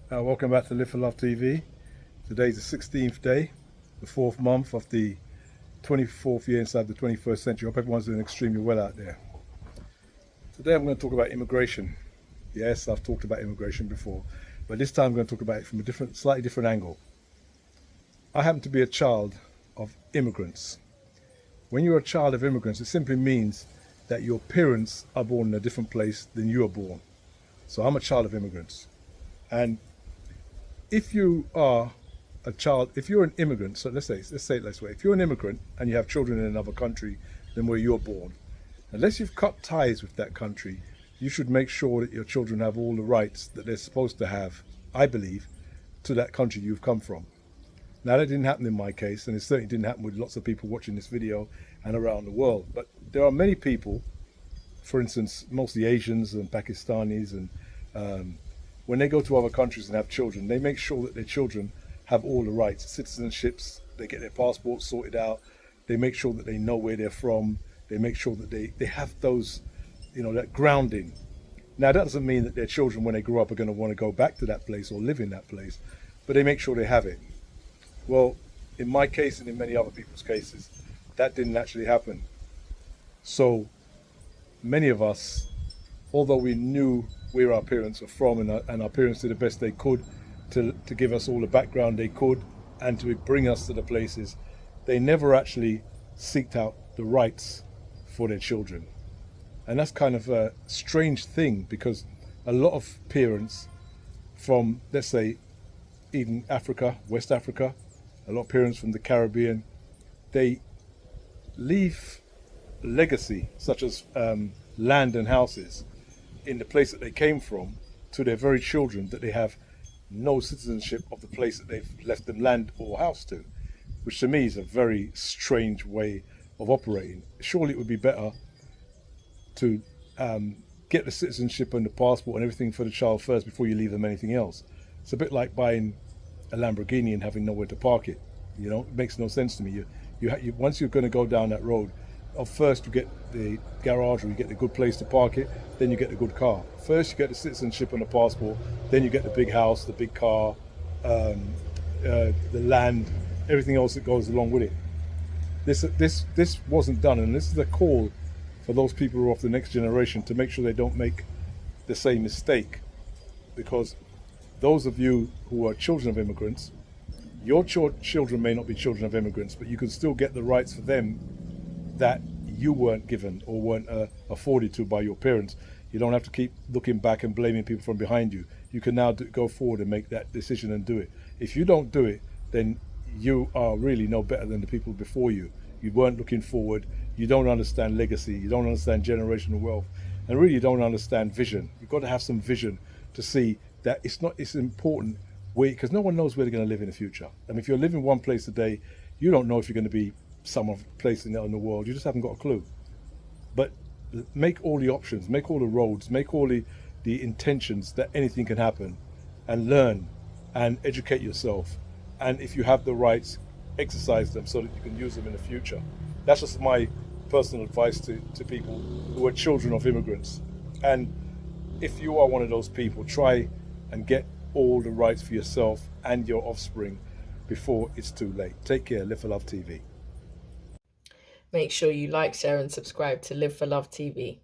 Welcome back to Live for Love TV. Today's the 16th day, the 4th month of the 24th year inside the 21st century. I hope everyone's doing extremely well out there. Today I'm going to talk about immigration. Yes, I've talked about immigration before, but this time I'm going to talk about it from a slightly different angle. I happen to be a child of immigrants. When you're a child of immigrants, it simply means that your parents are born in a different place than you are born. So I'm a child of immigrants. And if you are a child, if you're an immigrant, so let's say it this way, if you're an immigrant and you have children in another country than where you're born, unless you've cut ties with that country, you should make sure that your children have all the rights that they're supposed to have, I believe, to that country you've come from. Now, that didn't happen in my case, and it certainly didn't happen with lots of people watching this video and around the world. But there are many people, for instance, mostly Asians and Pakistanis, and when they go to other countries and have children, they make sure that their children have all the rights, citizenships, they get their passports sorted out, they make sure that they know where they're from, they make sure that they have those, that grounding. Now, that doesn't mean that their children, when they grow up, are going to want to go back to that place or live in that place, but they make sure they have it. Well, in my case and in many other people's cases, that didn't actually happen. So many of us, although we knew where our parents are from, and our parents did the best they could to give us all the background they could and to bring us to the places, they never actually seeked out the rights for their children. And that's kind of a strange thing, because a lot of parents from, let's say, even Africa, West Africa, a lot of parents from the Caribbean, they leave legacy such as land and houses in the place that they came from to their very children, that they have no citizenship of the place that they've left them land or house to, which to me is a very strange way of operating. Surely it would be better to get the citizenship and the passport and everything for the child first before you leave them anything else. It's a bit like buying a Lamborghini and having nowhere to park it. It makes no sense to me. You once you're going to go down that road, first you get the garage, or you get the good place to park it, then you get the good car. First you get the citizenship and the passport, then you get the big house, the big car, the land, everything else that goes along with it. This wasn't done, and this is a call for those people who are of the next generation to make sure they don't make the same mistake. Because those of you who are children of immigrants, your children may not be children of immigrants, but you can still get the rights for them that you weren't given or weren't afforded to by your parents. You don't have to keep looking back and blaming people from behind you. You can now go forward and make that decision and do it. If you don't do it, then you are really no better than the people before you. You weren't looking forward. You don't understand legacy. You don't understand generational wealth, and really you don't understand vision. You've got to have some vision to see that it's important, because no one knows where they're going to live in the future. I mean, if you're living one place today, you don't know if you're going to be some other place in the world. You just haven't got a clue. But make all the options, make all the roads, make all the intentions that anything can happen, and learn and educate yourself. And if you have the rights, exercise them so that you can use them in the future. That's just my personal advice to people who are children of immigrants. And if you are one of those people, try and get all the rights for yourself and your offspring before it's too late. Take care. Live for Love TV. Make sure you like, share, and subscribe to Live for Love TV.